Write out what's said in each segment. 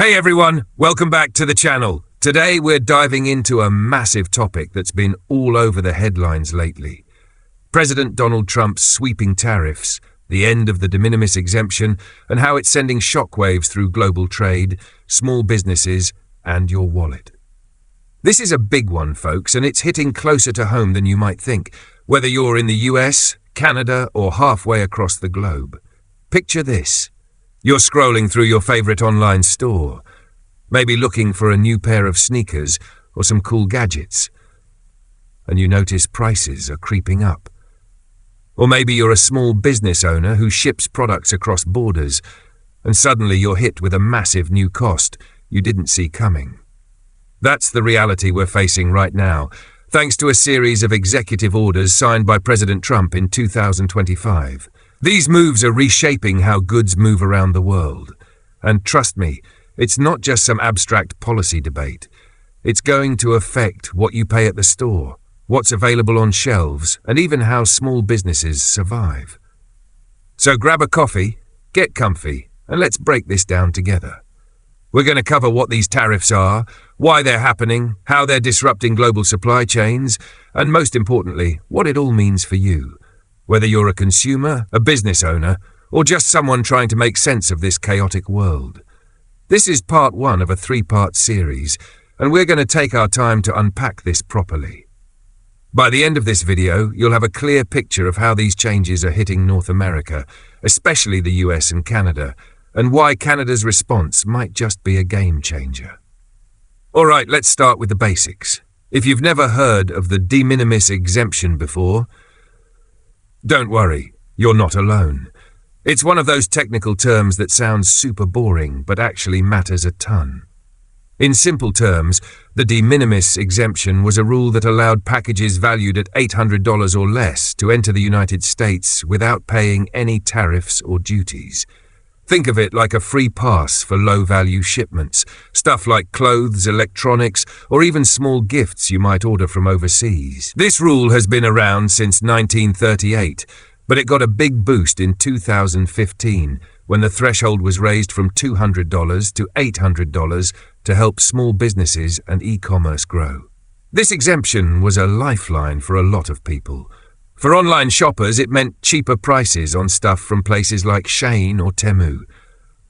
Hey everyone, welcome back to the channel. Today we're diving into a massive topic that's been all over the headlines lately. President Donald Trump's sweeping tariffs, the end of the de minimis exemption, and how it's sending shockwaves through global trade, small businesses, and your wallet. This is a big one, folks, and it's hitting closer to home than you might think, whether you're in the US, Canada, or halfway across the globe. Picture this. You're scrolling through your favorite online store, maybe looking for a new pair of sneakers or some cool gadgets, and you notice prices are creeping up. Or maybe you're a small business owner who ships products across borders, and suddenly you're hit with a massive new cost you didn't see coming. That's the reality we're facing right now, thanks to a series of executive orders signed by President Trump in 2025. These moves are reshaping how goods move around the world. And trust me, it's not just some abstract policy debate. It's going to affect what you pay at the store, what's available on shelves, and even how small businesses survive. So grab a coffee, get comfy, and let's break this down together. We're going to cover what these tariffs are, why they're happening, how they're disrupting global supply chains, and most importantly, what it all means for you. Whether you're a consumer, a business owner, or just someone trying to make sense of this chaotic world. This is part one of a three-part series, and we're going to take our time to unpack this properly. By the end of this video, you'll have a clear picture of how these changes are hitting North America, especially the US and Canada, and why Canada's response might just be a game changer. All right, let's start with the basics. If you've never heard of the de minimis exemption before, don't worry, you're not alone. It's one of those technical terms that sounds super boring, but actually matters a ton. In simple terms, the de minimis exemption was a rule that allowed packages valued at $800 or less to enter the United States without paying any tariffs or duties. Think of it like a free pass for low-value shipments, stuff like clothes, electronics, or even small gifts you might order from overseas. This rule has been around since 1938, but it got a big boost in 2015 when the threshold was raised from $200 to $800 to help small businesses and e-commerce grow. This exemption was a lifeline for a lot of people. For online shoppers, it meant cheaper prices on stuff from places like Shein or Temu.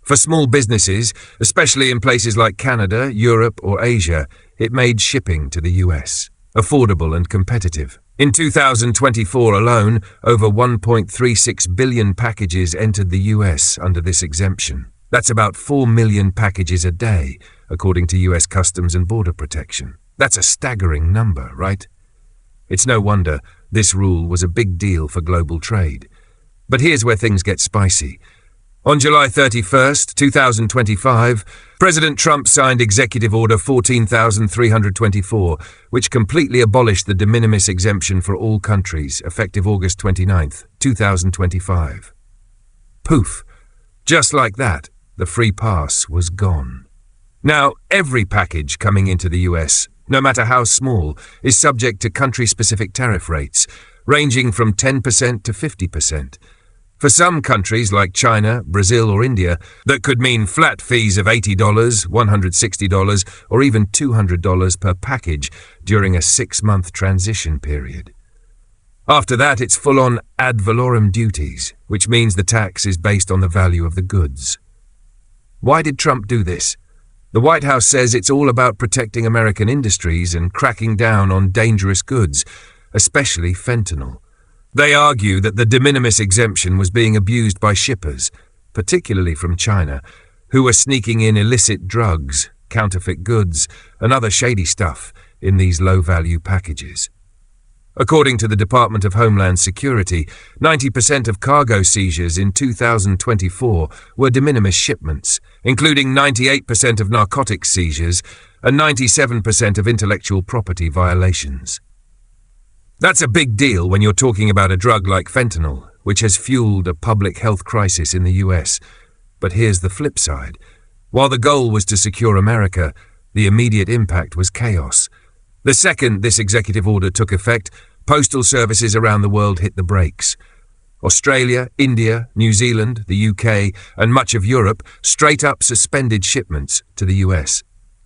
For small businesses, especially in places like Canada, Europe, or Asia, it made shipping to the US affordable and competitive. In 2024 alone, over 1.36 billion packages entered the US under this exemption. That's about 4 million packages a day, according to US Customs and Border Protection. That's a staggering number, right? It's no wonder this rule was a big deal for global trade. But here's where things get spicy. On July 31st, 2025, President Trump signed Executive Order 14,324, which completely abolished the de minimis exemption for all countries, effective August 29th, 2025. Poof! Just like that, the free pass was gone. Now, every package coming into the US, no matter how small, is subject to country-specific tariff rates, ranging from 10% to 50%. For some countries like China, Brazil, or India, that could mean flat fees of $80, $160, or even $200 per package during a 6-month transition period. After that, it's full-on ad valorem duties, which means the tax is based on the value of the goods. Why did Trump do this? The White House says it's all about protecting American industries and cracking down on dangerous goods, especially fentanyl. They argue that the de minimis exemption was being abused by shippers, particularly from China, who were sneaking in illicit drugs, counterfeit goods, and other shady stuff in these low-value packages. According to the Department of Homeland Security, 90% of cargo seizures in 2024 were de minimis shipments, including 98% of narcotics seizures and 97% of intellectual property violations. That's a big deal when you're talking about a drug like fentanyl, which has fueled a public health crisis in the US. But here's the flip side. While the goal was to secure America, the immediate impact was chaos. The second this executive order took effect, postal services around the world hit the brakes. Australia, India, New Zealand, the UK, and much of Europe straight up suspended shipments to the US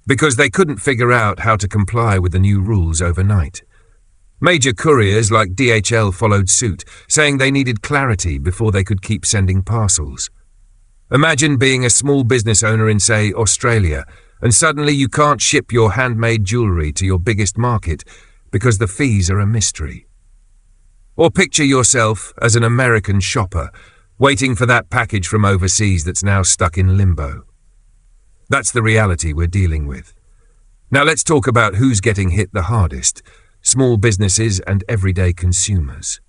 because they couldn't figure out how to comply with the new rules overnight. Major couriers like DHL followed suit, saying they needed clarity before they could keep sending parcels. Imagine being a small business owner in, say, Australia, and suddenly you can't ship your handmade jewellery to your biggest market because the fees are a mystery. Or picture yourself as an American shopper, waiting for that package from overseas that's now stuck in limbo. That's the reality we're dealing with. Now let's talk about who's getting hit the hardest: small businesses and everyday consumers.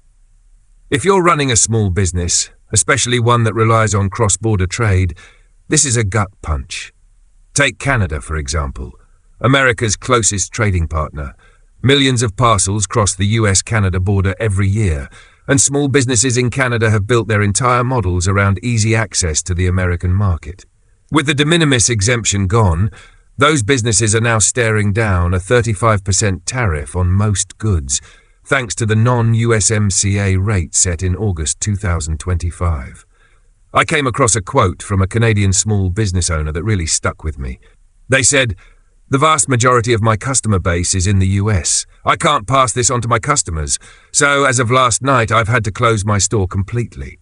If you're running a small business, especially one that relies on cross-border trade, this is a gut punch. Take Canada, for example, America's closest trading partner. Millions of parcels cross the US-Canada border every year, and small businesses in Canada have built their entire models around easy access to the American market. With the de minimis exemption gone, those businesses are now staring down a 35% tariff on most goods, thanks to the non-USMCA rate set in August 2025. I came across a quote from a Canadian small business owner that really stuck with me. They said, "The vast majority of my customer base is in the US. I can't pass this on to my customers, so as of last night I've had to close my store completely."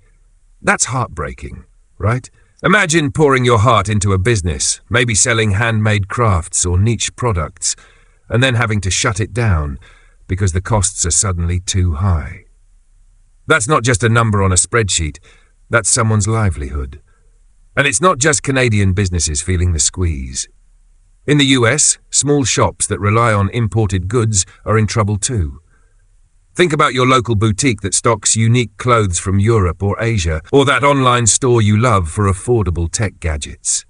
That's heartbreaking, right? Imagine pouring your heart into a business, maybe selling handmade crafts or niche products, and then having to shut it down because the costs are suddenly too high. That's not just a number on a spreadsheet, that's someone's livelihood. And it's not just Canadian businesses feeling the squeeze. In the US, small shops that rely on imported goods are in trouble too. Think about your local boutique that stocks unique clothes from Europe or Asia, or that online store you love for affordable tech gadgets.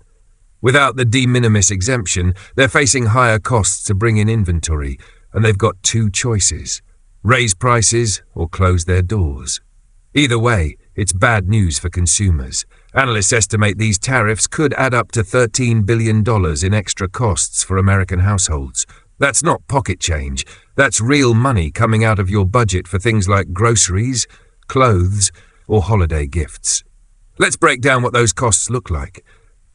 Without the de minimis exemption, they're facing higher costs to bring in inventory, and they've got two choices: raise prices or close their doors. Either way, it's bad news for consumers. Analysts estimate these tariffs could add up to $13 billion in extra costs for American households. That's not pocket change. That's real money coming out of your budget for things like groceries, clothes, or holiday gifts. Let's break down what those costs look like.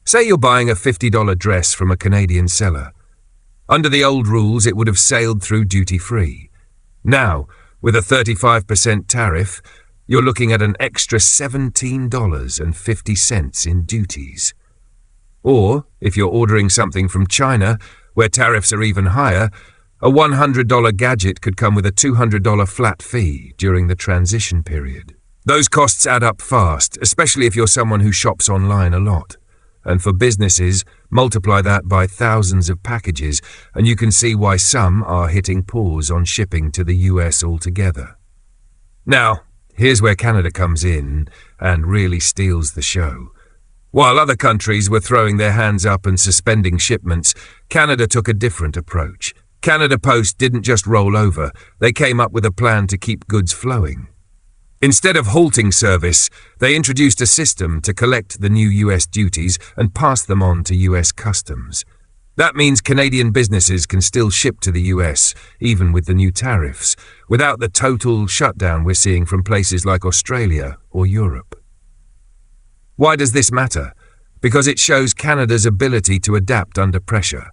Say you're buying a $50 dress from a Canadian seller. Under the old rules, it would have sailed through duty-free. Now, with a 35% tariff, you're looking at an extra $17.50 in duties. Or, if you're ordering something from China, where tariffs are even higher, a $100 gadget could come with a $200 flat fee during the transition period. Those costs add up fast, especially if you're someone who shops online a lot. And for businesses, multiply that by thousands of packages, and you can see why some are hitting pause on shipping to the US altogether. Now, here's where Canada comes in and really steals the show. While other countries were throwing their hands up and suspending shipments, Canada took a different approach. Canada Post didn't just roll over, they came up with a plan to keep goods flowing. Instead of halting service, they introduced a system to collect the new US duties and pass them on to US customs. That means Canadian businesses can still ship to the US, even with the new tariffs, without the total shutdown we're seeing from places like Australia or Europe. Why does this matter? Because it shows Canada's ability to adapt under pressure.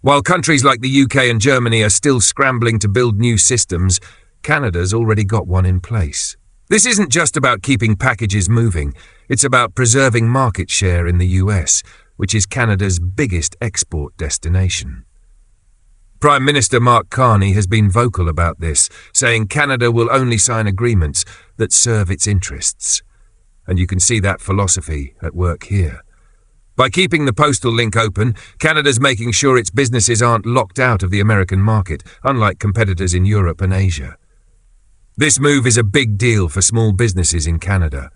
While countries like the UK and Germany are still scrambling to build new systems, Canada's already got one in place. This isn't just about keeping packages moving, it's about preserving market share in the US, which is Canada's biggest export destination. Prime Minister Mark Carney has been vocal about this, saying Canada will only sign agreements that serve its interests. And you can see that philosophy at work here. By keeping the postal link open, Canada's making sure its businesses aren't locked out of the American market, unlike competitors in Europe and Asia. This move is a big deal for small businesses in Canada.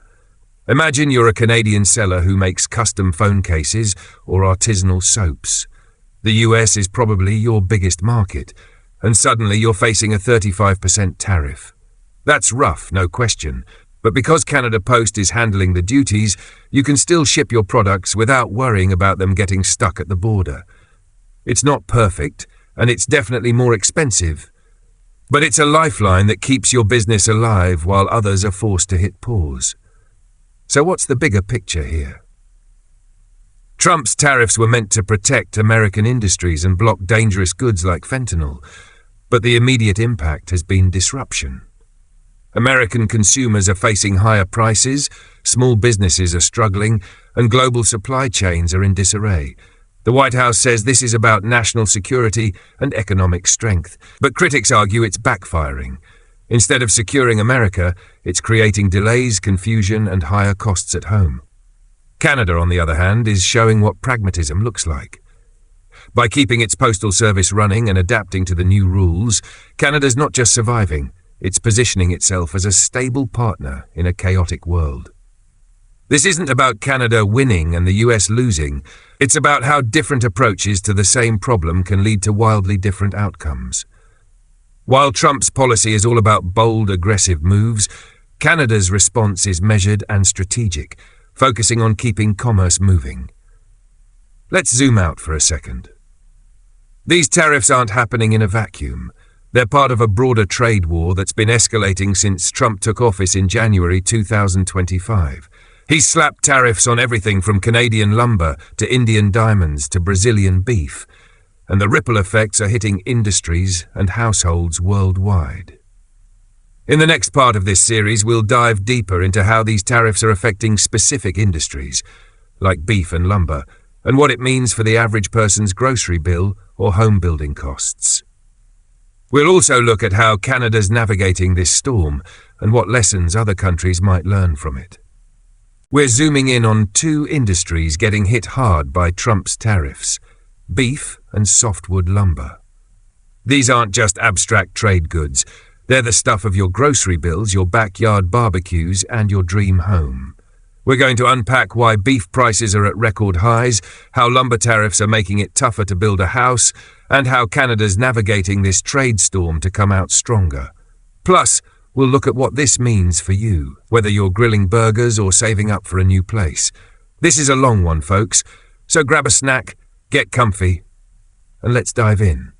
Imagine you're a Canadian seller who makes custom phone cases or artisanal soaps. The US is probably your biggest market, and suddenly you're facing a 35% tariff. That's rough, no question, but because Canada Post is handling the duties, you can still ship your products without worrying about them getting stuck at the border. It's not perfect, and it's definitely more expensive, But it's a lifeline that keeps your business alive while others are forced to hit pause. So what's the bigger picture here? Trump's tariffs were meant to protect American industries and block dangerous goods like fentanyl, but the immediate impact has been disruption. American consumers are facing higher prices, small businesses are struggling, and global supply chains are in disarray. The White House says this is about national security and economic strength, but critics argue it's backfiring. Instead of securing America, it's creating delays, confusion, and higher costs at home. Canada, on the other hand, is showing what pragmatism looks like. By keeping its postal service running and adapting to the new rules, Canada's not just surviving, it's positioning itself as a stable partner in a chaotic world. This isn't about Canada winning and the US losing, it's about how different approaches to the same problem can lead to wildly different outcomes. While Trump's policy is all about bold, aggressive moves, Canada's response is measured and strategic, focusing on keeping commerce moving. Let's zoom out for a second. These tariffs aren't happening in a vacuum. They're part of a broader trade war that's been escalating since Trump took office in January 2025. He's slapped tariffs on everything from Canadian lumber to Indian diamonds to Brazilian beef, and the ripple effects are hitting industries and households worldwide. In the next part of this series, we'll dive deeper into how these tariffs are affecting specific industries, like beef and lumber, and what it means for the average person's grocery bill or home building costs. We'll also look at how Canada's navigating this storm and what lessons other countries might learn from it. We're zooming in on two industries getting hit hard by Trump's tariffs: beef and softwood lumber. These aren't just abstract trade goods. They're the stuff of your grocery bills, your backyard barbecues, and your dream home. We're going to unpack why beef prices are at record highs, how lumber tariffs are making it tougher to build a house, and how Canada's navigating this trade storm to come out stronger. Plus, we'll look at what this means for you, whether you're grilling burgers or saving up for a new place. This is a long one, folks, so grab a snack, get comfy, and let's dive in.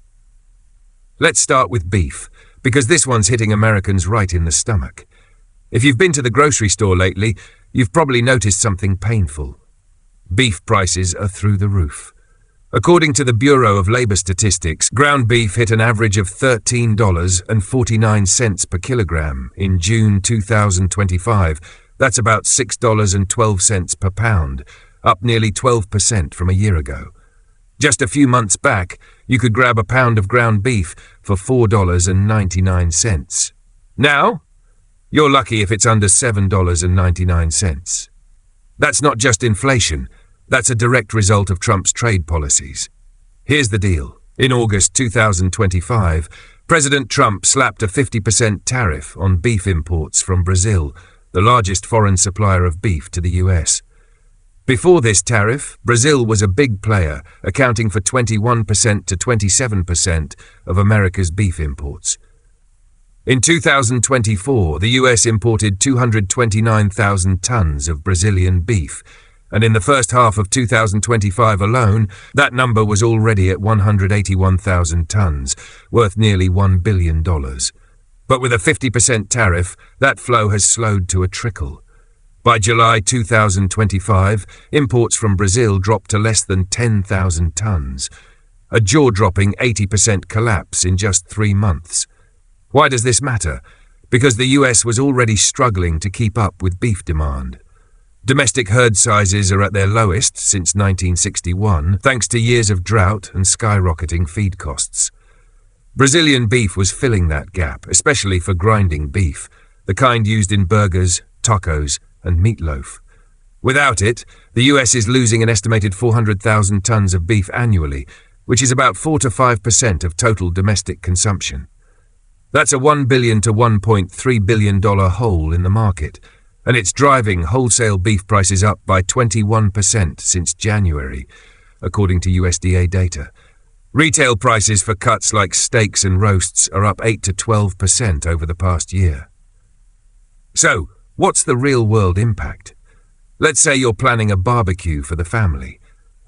Let's start with beef, because this one's hitting Americans right in the stomach. If you've been to the grocery store lately, you've probably noticed something painful. Beef prices are through the roof. According to the Bureau of Labor Statistics, ground beef hit an average of $13.49 per kilogram in June 2025. That's about $6.12 per pound, up nearly 12% from a year ago. Just a few months back, you could grab a pound of ground beef for $4.99. Now, you're lucky if it's under $7.99. That's not just inflation. That's a direct result of Trump's trade policies. Here's the deal. In August 2025, President Trump slapped a 50% tariff on beef imports from Brazil, the largest foreign supplier of beef to the US. Before this tariff, Brazil was a big player, accounting for 21% to 27% of America's beef imports. In 2024, the US imported 229,000 tons of Brazilian beef, and in the first half of 2025 alone, that number was already at 181,000 tons, worth nearly $1 billion. But with a 50% tariff, that flow has slowed to a trickle. By July 2025, imports from Brazil dropped to less than 10,000 tons, a jaw-dropping 80% collapse in just 3 months. Why does this matter? Because the US was already struggling to keep up with beef demand. Domestic herd sizes are at their lowest since 1961, thanks to years of drought and skyrocketing feed costs. Brazilian beef was filling that gap, especially for grinding beef, the kind used in burgers, tacos, and meatloaf. Without it, the US is losing an estimated 400,000 tons of beef annually, which is about 4 to 5% of total domestic consumption. That's a $1 billion to $1.3 billion hole in the market, and it's driving wholesale beef prices up by 21% since January, according to USDA data. Retail prices for cuts like steaks and roasts are up 8 to 12% over the past year. So, what's the real-world impact? Let's say you're planning a barbecue for the family.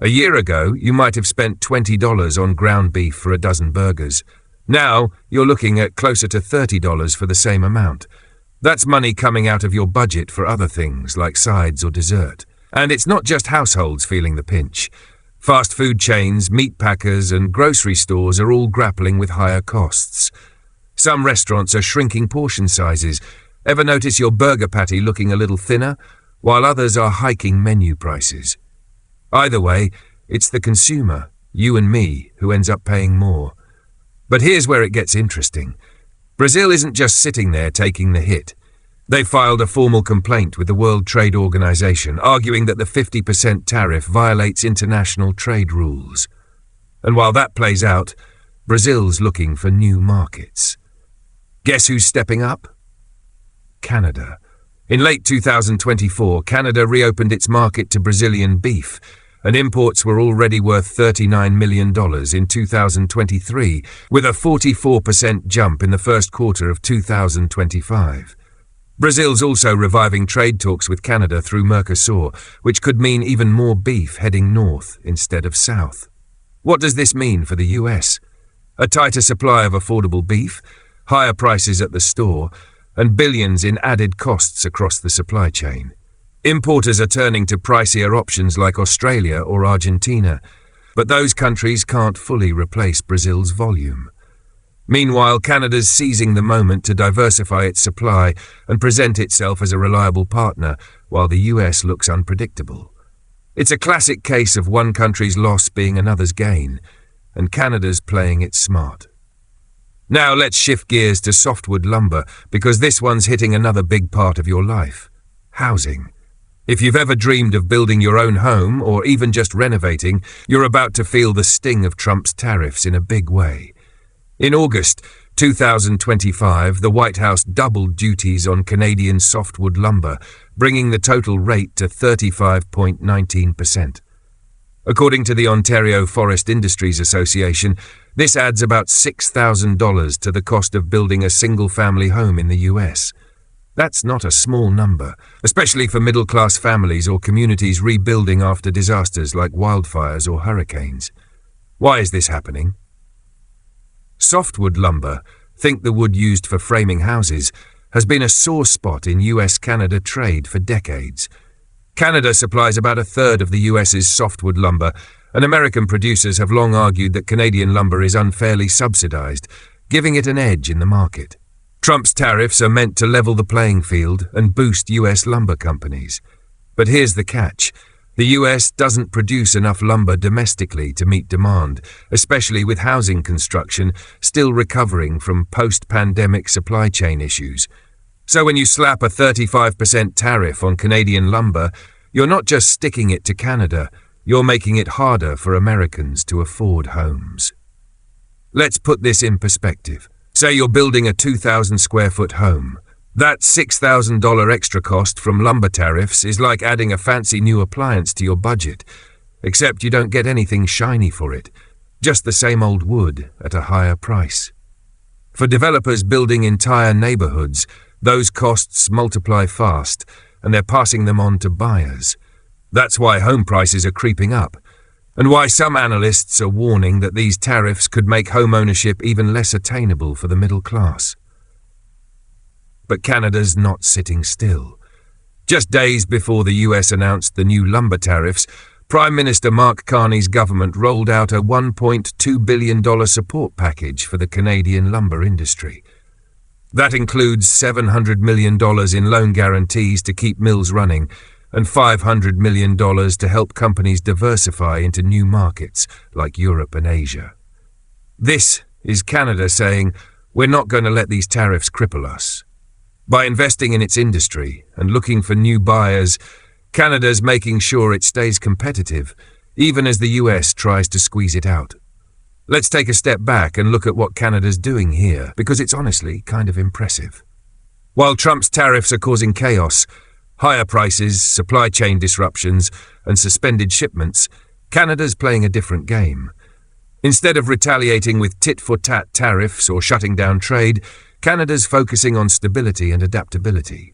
A year ago, you might have spent $20 on ground beef for a dozen burgers. Now, you're looking at closer to $30 for the same amount. That's money coming out of your budget for other things like sides or dessert. And it's not just households feeling the pinch. Fast food chains, meat packers, and grocery stores are all grappling with higher costs. Some restaurants are shrinking portion sizes. Ever notice your burger patty looking a little thinner, while others are hiking menu prices? Either way, it's the consumer, you and me, who ends up paying more. But here's where it gets interesting. Brazil isn't just sitting there taking the hit. They filed a formal complaint with the World Trade Organization, arguing that the 50% tariff violates international trade rules. And while that plays out, Brazil's looking for new markets. Guess who's stepping up? Canada. In late 2024, Canada reopened its market to Brazilian beef, and imports were already worth $39 million in 2023, with a 44% jump in the first quarter of 2025. Brazil's also reviving trade talks with Canada through Mercosur, which could mean even more beef heading north instead of south. What does this mean for the US? A tighter supply of affordable beef, higher prices at the store, and billions in added costs across the supply chain. Importers are turning to pricier options like Australia or Argentina, but those countries can't fully replace Brazil's volume. Meanwhile, Canada's seizing the moment to diversify its supply and present itself as a reliable partner, while the US looks unpredictable. It's a classic case of one country's loss being another's gain, and Canada's playing it smart. Now let's shift gears to softwood lumber, because this one's hitting another big part of your life: housing. If you've ever dreamed of building your own home, or even just renovating, you're about to feel the sting of Trump's tariffs in a big way. In August 2025, the White House doubled duties on Canadian softwood lumber, bringing the total rate to 35.19%. According to the Ontario Forest Industries Association, this adds about $6,000 to the cost of building a single-family home in the US. That's not a small number, especially for middle-class families or communities rebuilding after disasters like wildfires or hurricanes. Why is this happening? Softwood lumber, think the wood used for framing houses, has been a sore spot in US-Canada trade for decades. Canada supplies about a third of the US's softwood lumber, and American producers have long argued that Canadian lumber is unfairly subsidized, giving it an edge in the market. Trump's tariffs are meant to level the playing field and boost US lumber companies. But here's the catch. The US doesn't produce enough lumber domestically to meet demand, especially with housing construction still recovering from post-pandemic supply chain issues. So when you slap a 35% tariff on Canadian lumber, you're not just sticking it to Canada, you're making it harder for Americans to afford homes. Let's put this in perspective. Say you're building a 2,000 square foot home. That $6,000 extra cost from lumber tariffs is like adding a fancy new appliance to your budget, except you don't get anything shiny for it, just the same old wood at a higher price. For developers building entire neighborhoods, those costs multiply fast, and they're passing them on to buyers. That's why home prices are creeping up, and why some analysts are warning that these tariffs could make home ownership even less attainable for the middle class. But Canada's not sitting still. Just days before the US announced the new lumber tariffs, Prime Minister Mark Carney's government rolled out a $1.2 billion support package for the Canadian lumber industry. That includes $700 million in loan guarantees to keep mills running and $500 million to help companies diversify into new markets like Europe and Asia. This is Canada saying, we're not going to let these tariffs cripple us. By investing in its industry and looking for new buyers, Canada's making sure it stays competitive, even as the US tries to squeeze it out. Let's take a step back and look at what Canada's doing here, because it's honestly kind of impressive. While Trump's tariffs are causing chaos, higher prices, supply chain disruptions, and suspended shipments, Canada's playing a different game. Instead of retaliating with tit-for-tat tariffs or shutting down trade, Canada's focusing on stability and adaptability.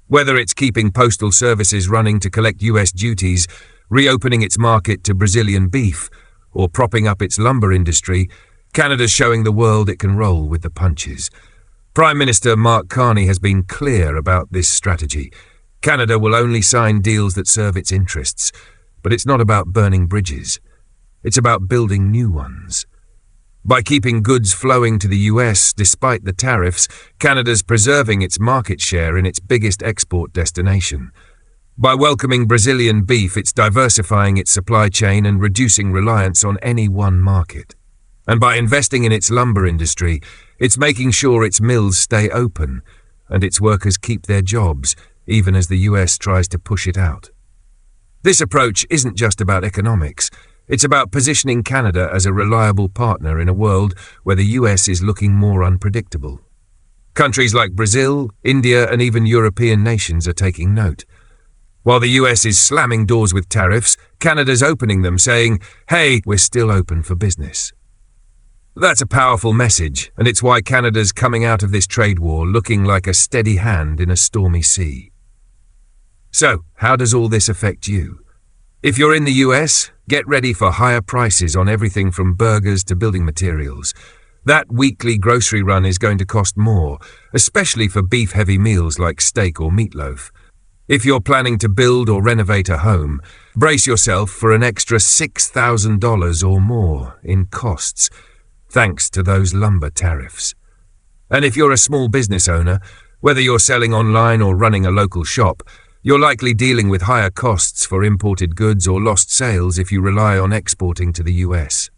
Whether it's keeping postal services running to collect US duties, reopening its market to Brazilian beef, or propping up its lumber industry, Canada's showing the world it can roll with the punches. Prime Minister Mark Carney has been clear about this strategy. Canada will only sign deals that serve its interests, but it's not about burning bridges. It's about building new ones. By keeping goods flowing to the US despite the tariffs, Canada's preserving its market share in its biggest export destination. By welcoming Brazilian beef, it's diversifying its supply chain and reducing reliance on any one market. And by investing in its lumber industry, it's making sure its mills stay open and its workers keep their jobs, even as the US tries to push it out. This approach isn't just about economics. It's about positioning Canada as a reliable partner in a world where the US is looking more unpredictable. Countries like Brazil, India, and even European nations are taking note. While the US is slamming doors with tariffs, Canada's opening them, saying, "Hey, we're still open for business." That's a powerful message, and it's why Canada's coming out of this trade war looking like a steady hand in a stormy sea. So, how does all this affect you? If you're in the US, get ready for higher prices on everything from burgers to building materials. That weekly grocery run is going to cost more, especially for beef-heavy meals like steak or meatloaf. If you're planning to build or renovate a home, brace yourself for an extra $6,000 or more in costs, thanks to those lumber tariffs. And if you're a small business owner, whether you're selling online or running a local shop, you're likely dealing with higher costs for imported goods or lost sales if you rely on exporting to the US.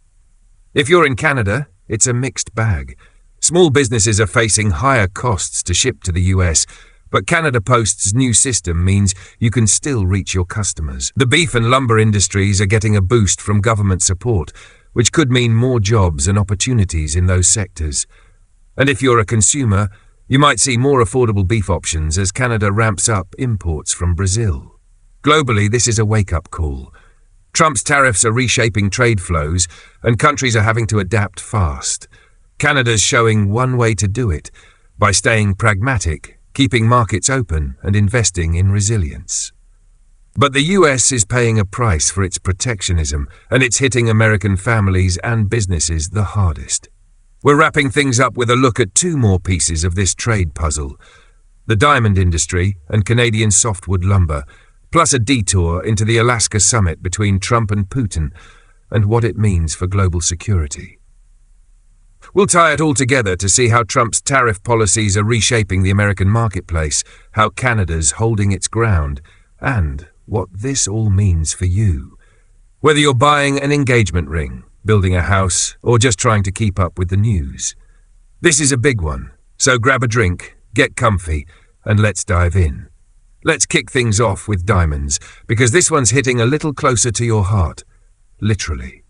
If you're in Canada, it's a mixed bag. Small businesses are facing higher costs to ship to the US, but Canada Post's new system means you can still reach your customers. The beef and lumber industries are getting a boost from government support, which could mean more jobs and opportunities in those sectors. And if you're a consumer, you might see more affordable beef options as Canada ramps up imports from Brazil. Globally, this is a wake-up call. Trump's tariffs are reshaping trade flows, and countries are having to adapt fast. Canada's showing one way to do it, by staying pragmatic, keeping markets open, and investing in resilience. But the US is paying a price for its protectionism, and it's hitting American families and businesses the hardest. We're wrapping things up with a look at two more pieces of this trade puzzle: the diamond industry and Canadian softwood lumber, plus a detour into the Alaska summit between Trump and Putin and what it means for global security. We'll tie it all together to see how Trump's tariff policies are reshaping the American marketplace, how Canada's holding its ground, and what this all means for you. Whether you're buying an engagement ring, building a house, or just trying to keep up with the news. This is a big one, so grab a drink, get comfy, and let's dive in. Let's kick things off with diamonds, because this one's hitting a little closer to your heart, literally.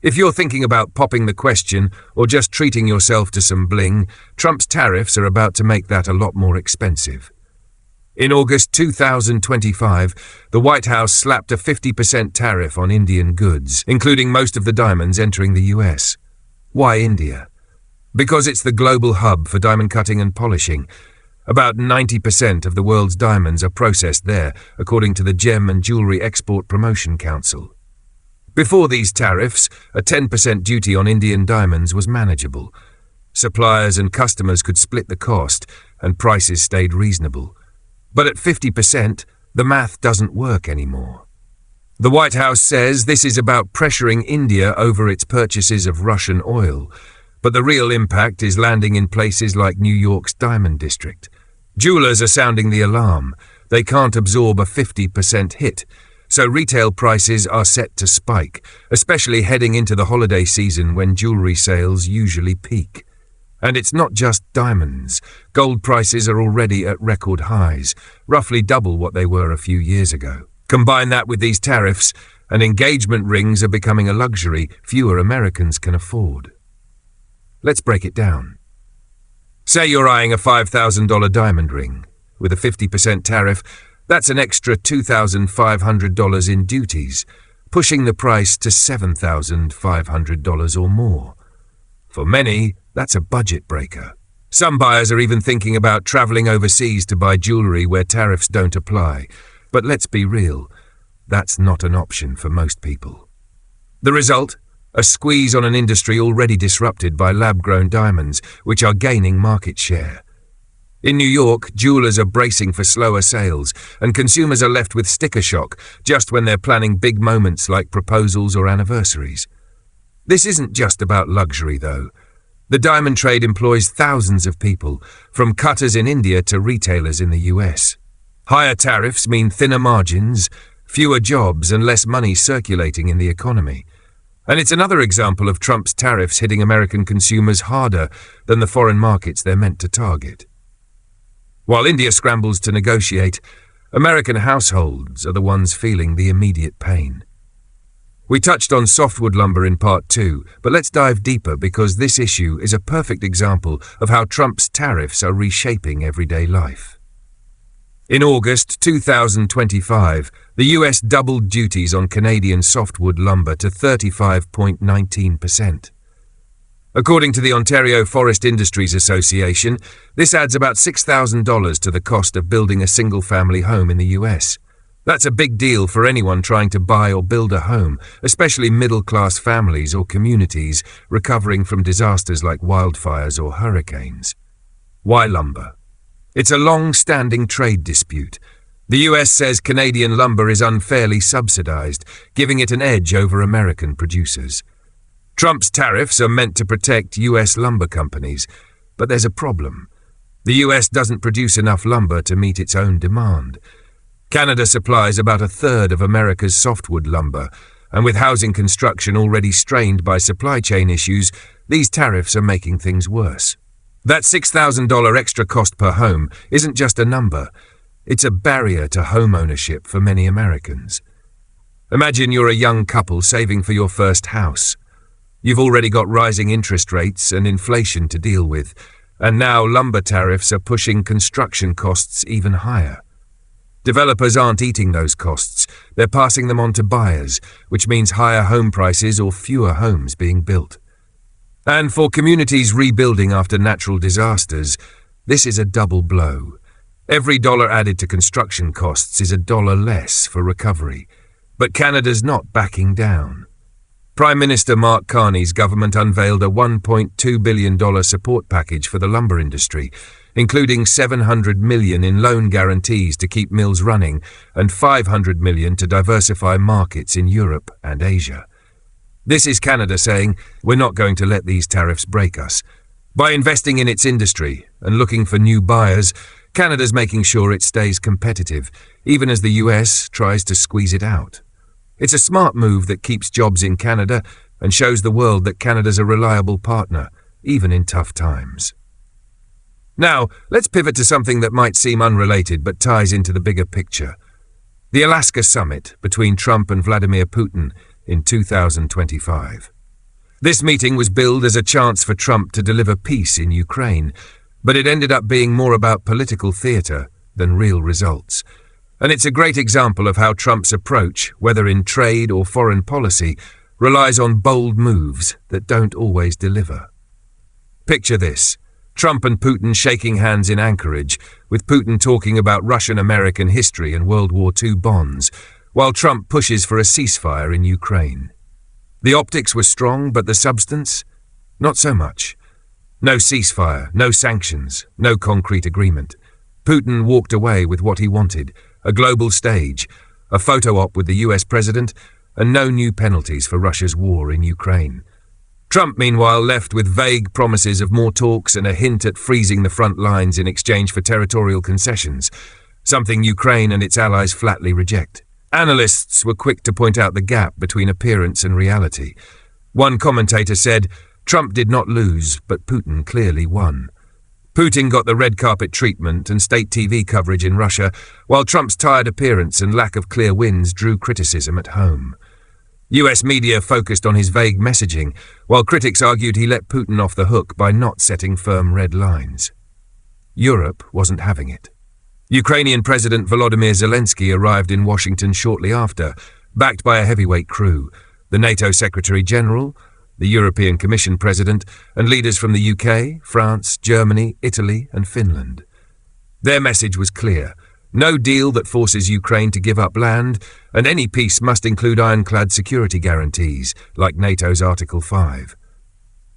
If you're thinking about popping the question or just treating yourself to some bling, Trump's tariffs are about to make that a lot more expensive. In August 2025, the White House slapped a 50% tariff on Indian goods, including most of the diamonds entering the US. Why India? Because it's the global hub for diamond cutting and polishing. About 90% of the world's diamonds are processed there, according to the Gem and Jewelry Export Promotion Council. Before these tariffs, a 10% duty on Indian diamonds was manageable. Suppliers and customers could split the cost, and prices stayed reasonable. But at 50%, the math doesn't work anymore. The White House says this is about pressuring India over its purchases of Russian oil, but the real impact is landing in places like New York's Diamond District. Jewelers are sounding the alarm. They can't absorb a 50% hit, so retail prices are set to spike, especially heading into the holiday season when jewelry sales usually peak. And it's not just diamonds. Gold prices are already at record highs, roughly double what they were a few years ago. Combine that with these tariffs, and engagement rings are becoming a luxury fewer Americans can afford. Let's break it down. Say you're eyeing a $5,000 diamond ring. With a 50% tariff, that's an extra $2,500 in duties, pushing the price to $7,500 or more. For many, that's a budget breaker. Some buyers are even thinking about traveling overseas to buy jewelry where tariffs don't apply. But let's be real, that's not an option for most people. The result? a squeeze on an industry already disrupted by lab-grown diamonds, which are gaining market share. In New York, jewelers are bracing for slower sales, and consumers are left with sticker shock just when they're planning big moments like proposals or anniversaries. This isn't just about luxury, though. The diamond trade employs thousands of people, from cutters in India to retailers in the US. Higher tariffs mean thinner margins, fewer jobs, and less money circulating in the economy. And it's another example of Trump's tariffs hitting American consumers harder than the foreign markets they're meant to target. While India scrambles to negotiate, American households are the ones feeling the immediate pain. We touched on softwood lumber in part 2, but let's dive deeper because this issue is a perfect example of how Trump's tariffs are reshaping everyday life. In August 2025, the US doubled duties on Canadian softwood lumber to 35.19%. According to the Ontario Forest Industries Association, this adds about $6,000 to the cost of building a single-family home in the US. That's a big deal for anyone trying to buy or build a home, especially middle-class families or communities recovering from disasters like wildfires or hurricanes. Why lumber? It's a long-standing trade dispute. The US says Canadian lumber is unfairly subsidized, giving it an edge over American producers. Trump's tariffs are meant to protect US lumber companies, but there's a problem. The US doesn't produce enough lumber to meet its own demand. Canada supplies about a third of America's softwood lumber, and with housing construction already strained by supply chain issues, these tariffs are making things worse. That $6,000 extra cost per home isn't just a number, it's a barrier to home ownership for many Americans. Imagine you're a young couple saving for your first house. You've already got rising interest rates and inflation to deal with, and now lumber tariffs are pushing construction costs even higher. Developers aren't eating those costs, they're passing them on to buyers, which means higher home prices or fewer homes being built. And for communities rebuilding after natural disasters, this is a double blow. Every dollar added to construction costs is a dollar less for recovery, but Canada's not backing down. Prime Minister Mark Carney's government unveiled a $1.2 billion support package for the lumber industry, including $700 million in loan guarantees to keep mills running and $500 million to diversify markets in Europe and Asia. This is Canada saying, we're not going to let these tariffs break us. By investing in its industry and looking for new buyers, Canada's making sure it stays competitive, even as the US tries to squeeze it out. It's a smart move that keeps jobs in Canada and shows the world that Canada's a reliable partner, even in tough times. Now, let's pivot to something that might seem unrelated but ties into the bigger picture. The Alaska summit between Trump and Vladimir Putin in 2025. This meeting was billed as a chance for Trump to deliver peace in Ukraine, but it ended up being more about political theater than real results. And it's a great example of how Trump's approach, whether in trade or foreign policy, relies on bold moves that don't always deliver. Picture this: Trump and Putin shaking hands in Anchorage, with Putin talking about Russian-American history and World War II bonds, while Trump pushes for a ceasefire in Ukraine. The optics were strong, but the substance? Not so much. No ceasefire, no sanctions, no concrete agreement. Putin walked away with what he wanted: a global stage, a photo op with the US president, and no new penalties for Russia's war in Ukraine. Trump, meanwhile, left with vague promises of more talks and a hint at freezing the front lines in exchange for territorial concessions, something Ukraine and its allies flatly reject. Analysts were quick to point out the gap between appearance and reality. One commentator said, Trump did not lose, but Putin clearly won. Putin got the red carpet treatment and state TV coverage in Russia, while Trump's tired appearance and lack of clear wins drew criticism at home. US media focused on his vague messaging, while critics argued he let Putin off the hook by not setting firm red lines. Europe wasn't having it. Ukrainian President Volodymyr Zelensky arrived in Washington shortly after, backed by a heavyweight crew: the NATO Secretary General, the European Commission President, and leaders from the UK, France, Germany, Italy, and Finland. Their message was clear: No deal that forces Ukraine to give up land, and any peace must include ironclad security guarantees, like NATO's Article 5.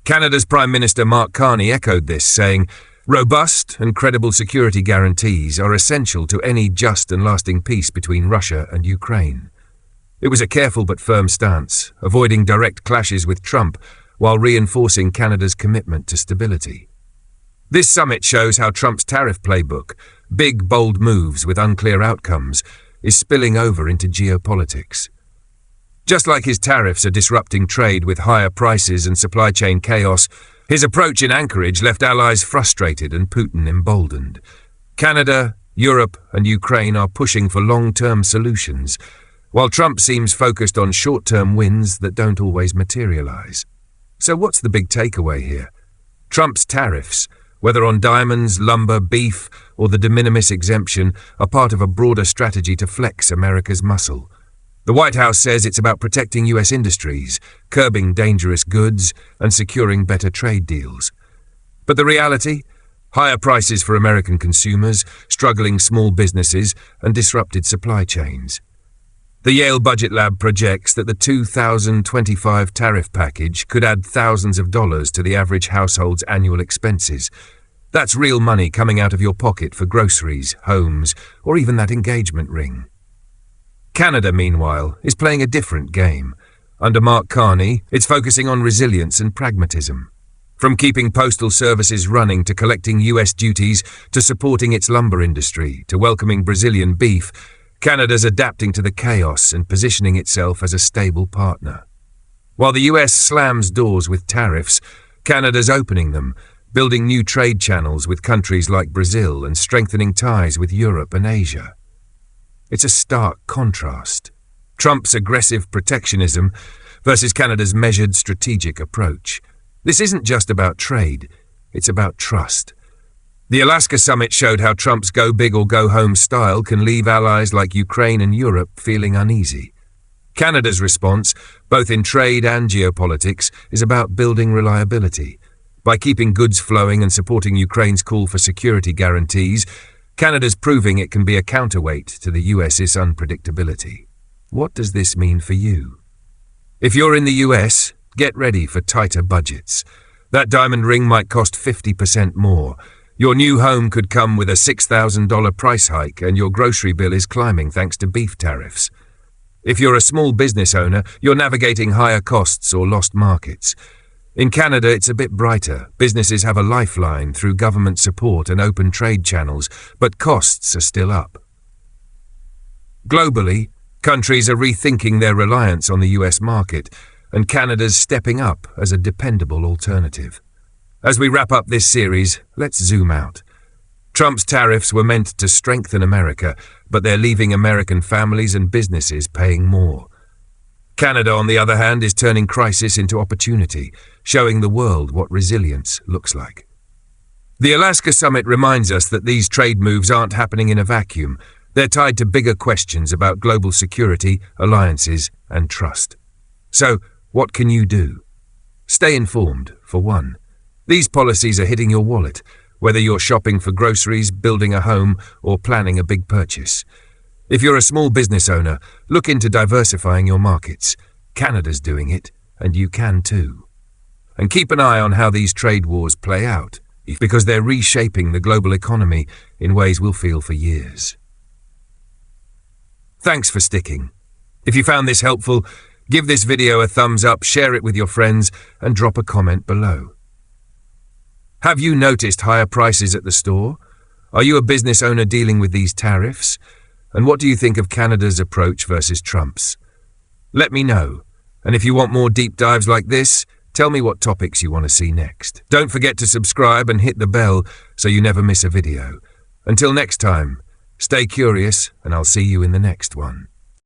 Canada's Prime Minister Mark Carney echoed this, saying, "Robust and credible security guarantees are essential to any just and lasting peace between Russia and Ukraine." It was a careful but firm stance, avoiding direct clashes with Trump while reinforcing Canada's commitment to stability. This summit shows how Trump's tariff playbook, big, bold moves with unclear outcomes, is spilling over into geopolitics. Just like his tariffs are disrupting trade with higher prices and supply chain chaos, his approach in Anchorage left allies frustrated and Putin emboldened. Canada, Europe, and Ukraine are pushing for long-term solutions, while Trump seems focused on short-term wins that don't always materialize. So what's the big takeaway here? Trump's tariffs, whether on diamonds, lumber, beef, or the de minimis exemption, are part of a broader strategy to flex America's muscle. The White House says it's about protecting U.S. industries, curbing dangerous goods, and securing better trade deals. But the reality? Higher prices for American consumers, struggling small businesses, and disrupted supply chains. The Yale Budget Lab projects that the 2025 tariff package could add thousands of dollars to the average household's annual expenses. That's real money coming out of your pocket for groceries, homes, or even that engagement ring. Canada, meanwhile, is playing a different game. Under Mark Carney, it's focusing on resilience and pragmatism. From keeping postal services running to collecting U.S. duties to supporting its lumber industry to welcoming Brazilian beef, Canada's adapting to the chaos and positioning itself as a stable partner. While the U.S. slams doors with tariffs, Canada's opening them, building new trade channels with countries like Brazil and strengthening ties with Europe and Asia. It's a stark contrast. Trump's aggressive protectionism versus Canada's measured strategic approach. This isn't just about trade, it's about trust. The Alaska summit showed how Trump's go big or go home style can leave allies like Ukraine and Europe feeling uneasy. Canada's response, both in trade and geopolitics, is about building reliability. By keeping goods flowing and supporting Ukraine's call for security guarantees, Canada's proving it can be a counterweight to the US's unpredictability. What does this mean for you? If you're in the US, get ready for tighter budgets. That diamond ring might cost 50% more. Your new home could come with a $6,000 price hike and your grocery bill is climbing thanks to beef tariffs. If you're a small business owner, you're navigating higher costs or lost markets. In Canada, it's a bit brighter. Businesses have a lifeline through government support and open trade channels, but costs are still up. Globally, countries are rethinking their reliance on the US market, and Canada's stepping up as a dependable alternative. As we wrap up this series, let's zoom out. Trump's tariffs were meant to strengthen America, but they're leaving American families and businesses paying more. Canada, on the other hand, is turning crisis into opportunity, showing the world what resilience looks like. The Alaska summit reminds us that these trade moves aren't happening in a vacuum. They're tied to bigger questions about global security, alliances, and trust. So, what can you do? Stay informed, for one. These policies are hitting your wallet, whether you're shopping for groceries, building a home, or planning a big purchase. If you're a small business owner, look into diversifying your markets. Canada's doing it, and you can too. And keep an eye on how these trade wars play out, because they're reshaping the global economy in ways we'll feel for years. Thanks for sticking. If you found this helpful, give this video a thumbs up, share it with your friends, and drop a comment below. Have you noticed higher prices at the store? Are you a business owner dealing with these tariffs? And what do you think of Canada's approach versus Trump's? Let me know. And if you want more deep dives like this, tell me what topics you want to see next. Don't forget to subscribe and hit the bell so you never miss a video. Until next time, stay curious and I'll see you in the next one.